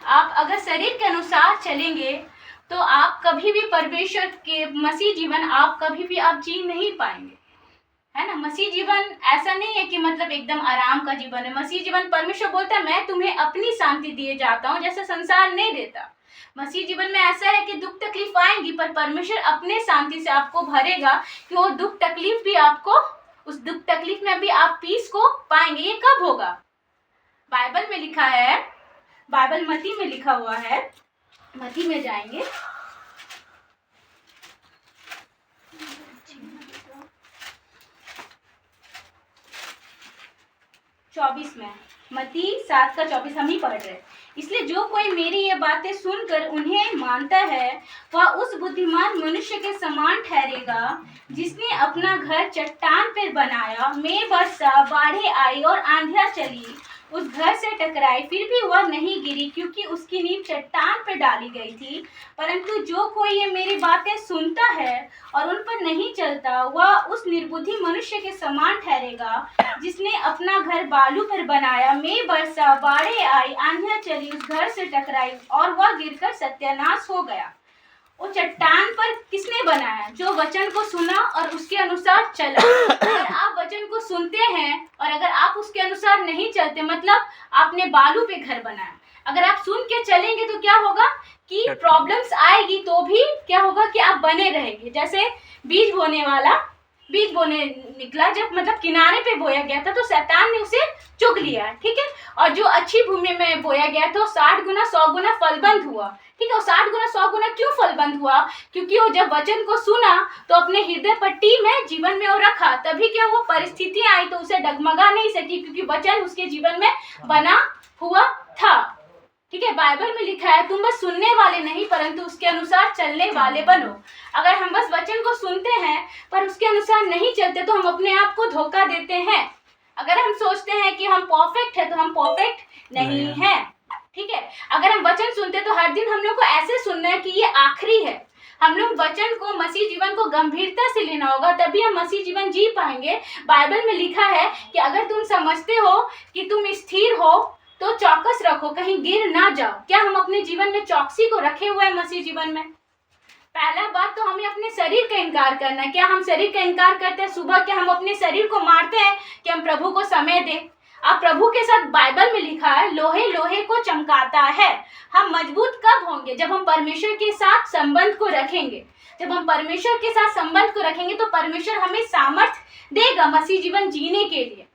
आप अगर शरीर के अनुसार चलेंगे तो आप कभी भी परमेश्वर के मसीह जीवन आप कभी भी आप जी नहीं पाएंगे, है ना। मसीह जीवन ऐसा नहीं है कि मतलब एकदम आराम का जीवन है। मसीह जीवन परमेश्वर बोलता है मैं तुम्हें अपनी शांति दिए जाता हूँ, जैसे संसार नहीं देता। मसीह जीवन में ऐसा है कि दुख तकलीफ आएंगी, पर परमेश्वर अपने शांति से आपको भरेगा कि वो दुख तकलीफ भी आपको, उस दुख तकलीफ में भी आप पीस को पाएंगे। ये कब होगा? बाइबल में लिखा है, बाइबल मत्ती में लिखा हुआ है, मत्ती में जाएंगे, चौबीस में, मत्ती 7:24 हम ही पढ़ रहे हैं। इसलिए जो कोई मेरी ये बातें सुनकर उन्हें मानता है वह उस बुद्धिमान मनुष्य के समान ठहरेगा जिसने अपना घर चट्टान पर बनाया। में वर्षा बाढ़ें आई और आंधियां चली, उस घर से टकराई, फिर भी वह नहीं गिरी क्योंकि उसकी नींव चट्टान पर डाली गई थी। परंतु जो कोई ये मेरी बातें सुनता है और उन पर नहीं चलता वह उस निर्बुद्धि मनुष्य के समान ठहरेगा जिसने अपना घर बालू पर बनाया। में वर्षा बाढ़ें आई, आंधियां चली, उस घर से टकराई और वह गिरकर सत्यानाश हो गया। वो चट्टान पर किसने बनाया? जो वचन को सुना और उसके अनुसार चला। अगर आप वचन को सुनते हैं और अगर आप उसके अनुसार नहीं चलते, मतलब आपने बालू पे घर बनाया, अगर आप सुन के चलेंगे तो क्या होगा कि प्रॉब्लम्स आएगी तो भी क्या होगा कि आप बने रहेंगे। जैसे बीज बोने निकला, जब मतलब किनारे पे बोया गया था तो शैतान ने उसे चुग लिया, ठीक है। और जो अच्छी भूमि में बोया गया तो 60 गुना 100 गुना फलबंद हुआ, ठीक है। और 60 गुना 100 गुना क्यों फलबंद हुआ? क्योंकि वो जब वचन को सुना तो अपने हृदय पट्टी में जीवन में वो रखा, तभी क्या वो परिस्थितियां आई तो उसे डगमगा नहीं सकी क्योंकि वचन उसके जीवन में बना हुआ था, ठीक है। बाइबल में लिखा है तुम बस सुनने वाले नहीं परंतु उसके अनुसार चलने वाले बनो। अगर हम बस वचन को सुनते हैं पर उसके अनुसार नहीं चलते तो हम अपने आप को धोखा देते हैं। अगर हम सोचते हैं कि हम परफेक्ट है तो हम परफेक्ट नहीं है, ठीक है। अगर हम वचन सुनते तो हर दिन हम लोग को ऐसे सुनना है कि ये आखिरी है। हम लोग वचन को, मसीह जीवन को गंभीरता से लेना होगा, तभी हम मसीह जीवन जी पाएंगे। बाइबल में लिखा है कि अगर तुम समझते हो कि तुम स्थिर हो तो चौकस रखो, कहीं गिर ना जाओ। क्या हम अपने जीवन में चौकसी को रखे हुए हैं मसीह जीवन में? पहला बात तो हमें अपने शरीर का इनकार करना है। क्या हम शरीर का इनकार करते हैं? सुबह क्या हम अपने शरीर को मारते हैं कि हम प्रभु को समय दें? आप प्रभु के साथ, बाइबल में लिखा है लोहे लोहे को चमकाता है। हम मजबूत कब होंगे? जब हम परमेश्वर के साथ संबंध को रखेंगे। जब हम परमेश्वर के साथ संबंध को रखेंगे तो परमेश्वर हमें सामर्थ्य देगा मसीह जीवन जीने के लिए,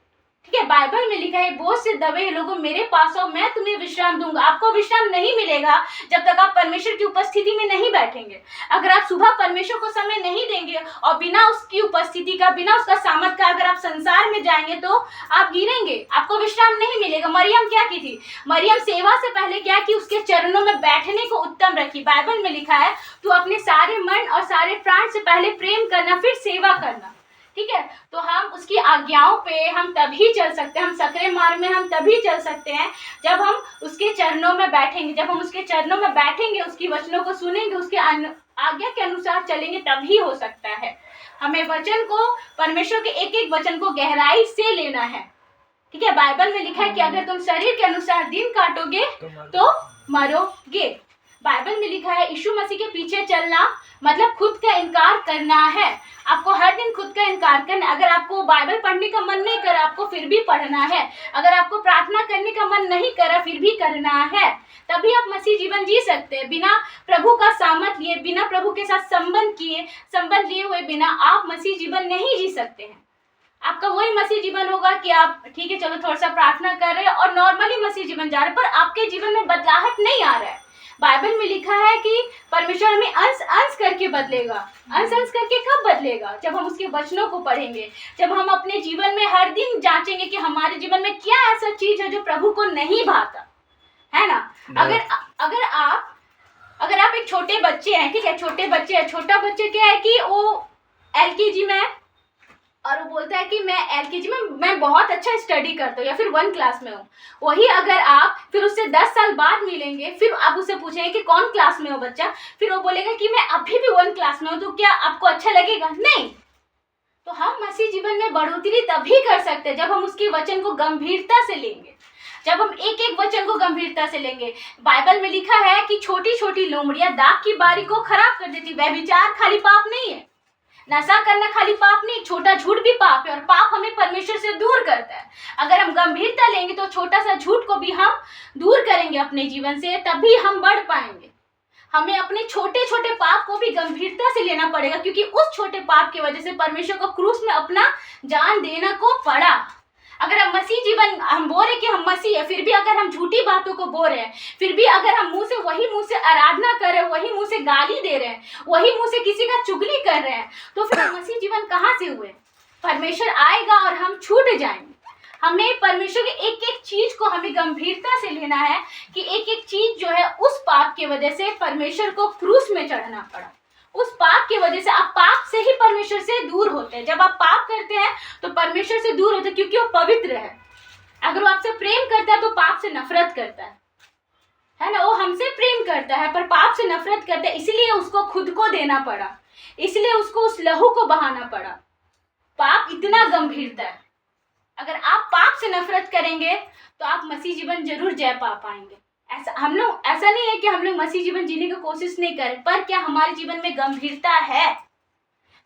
ठीक है। बाइबल में लिखा है बोझ से दबे हुए लोगों मेरे पास आओ मैं तुम्हें विश्राम दूंगा। आपको विश्राम नहीं मिलेगा जब तक आप परमेश्वर की उपस्थिति में नहीं बैठेंगे। अगर आप सुबह परमेश्वर को समय नहीं देंगे और बिना उसकी उपस्थिति का, बिना उसका सामर्थ का अगर आप संसार में जाएंगे तो आप गिरेंगे, आपको विश्राम नहीं मिलेगा। मरियम क्या की थी? मरियम सेवा से पहले क्या की? उसके चरणों में बैठने को उत्तम रखी। बाइबल में लिखा है तू अपने सारे मन और सारे प्राण से पहले प्रेम करना फिर सेवा करना, ठीक है। तो हम उसकी आज्ञाओं पे हम तभी चल सकते हैं, हम सकरे मार्ग में हम तभी चल सकते हैं जब हम उसके चरणों में बैठेंगे। जब हम उसके चरणों में बैठेंगे, उसकी वचनों को सुनेंगे, उसके आज्ञा के अनुसार चलेंगे, तभी हो सकता है। हमें वचन को, परमेश्वर के एक एक वचन को गहराई से लेना है, ठीक है। बाइबल में लिखा है कि अगर तुम शरीर के अनुसार दिन काटोगे तो मरोगे। बाइबल में लिखा है यीशु मसीह के पीछे चलना मतलब खुद का इनकार करना है। आपको हर दिन खुद का इनकार करना। अगर आपको बाइबल पढ़ने का मन नहीं करा, आपको फिर भी पढ़ना है। अगर आपको प्रार्थना करने का मन नहीं करा, फिर भी करना है। तभी आप मसीह जीवन जी सकते हैं। बिना प्रभु का सामर्थ लिए, बिना प्रभु के साथ संबंध लिए हुए बिना आप मसीह जीवन नहीं जी सकते हैं। आपका वही मसीह जीवन होगा कि आप ठीक है चलो थोड़ा सा प्रार्थना कर रहे हैं और नॉर्मली मसीह जीवन जा रहे हैं, पर आपके जीवन में बदलाहट नहीं आ रहा है। बाइबल में लिखा है कि परमेश्वर हमें अंश अंश करके बदलेगा। अंश अंश करके कब बदलेगा? जब हम उसके वचनों को पढ़ेंगे, जब हम अपने जीवन में हर दिन जांचेंगे कि हमारे जीवन में क्या ऐसा चीज है जो प्रभु को नहीं भाता, है ना। अगर आप एक छोटे बच्चे हैं, ठीक है, छोटा बच्चे क्या है कि वो LKG में है और वो बोलता है कि मैं LKG में मैं बहुत अच्छा स्टडी करता हूँ या फिर 1 क्लास में हूँ। वही अगर आप फिर उससे 10 साल बाद मिलेंगे, फिर आप उससे पूछेंगे कि कौन क्लास में हो बच्चा, फिर वो बोलेगा कि मैं अभी भी 1 क्लास में हूँ, तो क्या आपको अच्छा लगेगा? नहीं। तो हम मसीह जीवन में बढ़ोतरी तभी कर सकते हैं जब हम उसके वचन को गंभीरता से लेंगे। जब हम एक एक वचन को गंभीरता से लेंगे। बाइबल में लिखा है कि छोटी छोटी लोमड़ियां दाग की बारी को खराब कर देती। व्यभिचार खाली पाप नहीं है, नशा करना खाली पाप नहीं, छोटा झूठ भी पाप है, और पाप हमें परमेश्वर से दूर करता है। अगर हम गंभीरता लेंगे तो छोटा सा झूठ को भी हम दूर करेंगे अपने जीवन से, तभी हम बढ़ पाएंगे। हमें अपने छोटे छोटे पाप को भी गंभीरता से लेना पड़ेगा, क्योंकि उस छोटे पाप की वजह से परमेश्वर को क्रूस में अपना जान देना को पड़ा। अगर हम मसीह जीवन, हम बोल रहे कि हम मसीह है, फिर भी अगर हम झूठी बातों को बोल रहे हैं, फिर भी अगर हम मुंह से आराधना कर रहे हैं, वही मुंह से गाली दे रहे हैं, वही मुंह से किसी का चुगली कर रहे हैं, तो फिर मसीह जीवन कहाँ से हुए? परमेश्वर आएगा और हम छूट जाएंगे। हमें परमेश्वर के एक एक चीज को हमें गंभीरता से लेना है कि एक एक चीज जो है उस पाप की वजह से परमेश्वर को क्रूस में चढ़ना पड़ा। उस पाप की वजह से, आप पाप से ही परमेश्वर से दूर होते हैं। जब आप पाप करते हैं तो परमेश्वर से दूर होते हैं, क्योंकि वो पवित्र है। अगर वो आपसे प्रेम करता है तो पाप से नफरत करता है ना। वो हमसे प्रेम करता है पर पाप से नफरत करता है, इसलिए उसको खुद को देना पड़ा, इसलिए उसको उस लहू को बहाना पड़ा। पाप इतना गंभीरता है। अगर आप पाप से नफरत करेंगे तो आप मसीह जीवन जरूर जय पा पाएंगे। ऐसा नहीं है कि हम लोग मसीह जीवन जीने की कोशिश नहीं करें, पर क्या हमारे जीवन में गंभीरता है?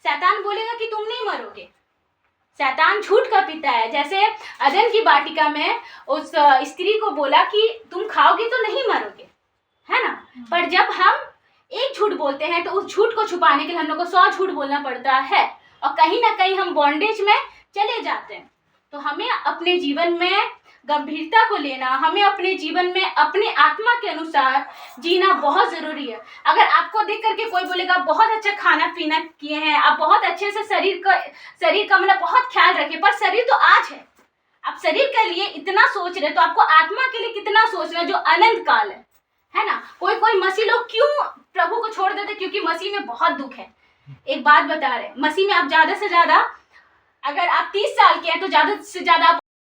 शैतान बोलेगा कि तुम नहीं मरोगे। शैतान झूठ का पिता है। जैसे अदन की वाटिका में उस स्त्री को बोला कि तुम खाओगे तो नहीं मरोगे, है ना। पर जब हम एक झूठ बोलते हैं तो उस झूठ को छुपाने के लिए हम लोग को 100 झूठ बोलना पड़ता है, और कहीं ना कहीं हम बॉन्डेज में चले जाते हैं। तो हमें अपने जीवन में गंभीरता को लेना, हमें अपने जीवन में अपने आत्मा के अनुसार जीना बहुत जरूरी है। अगर आपको देख करके कोई बोलेगा बहुत अच्छा खाना पीना किए हैं, आप बहुत अच्छे से शरीर का मतलब बहुत ख्याल रखें, पर शरीर तो आज है। आप शरीर के लिए इतना सोच रहे तो आपको आत्मा के लिए कितना सोचना, जो अनंत काल है ना। कोई मसीह लोग क्यों प्रभु को छोड़ देते? क्योंकि मसीह में बहुत दुख है। एक बात बता रहे, मसीह में आप ज्यादा से ज्यादा, अगर आप 30 साल के हैं तो ज्यादा से ज्यादा आप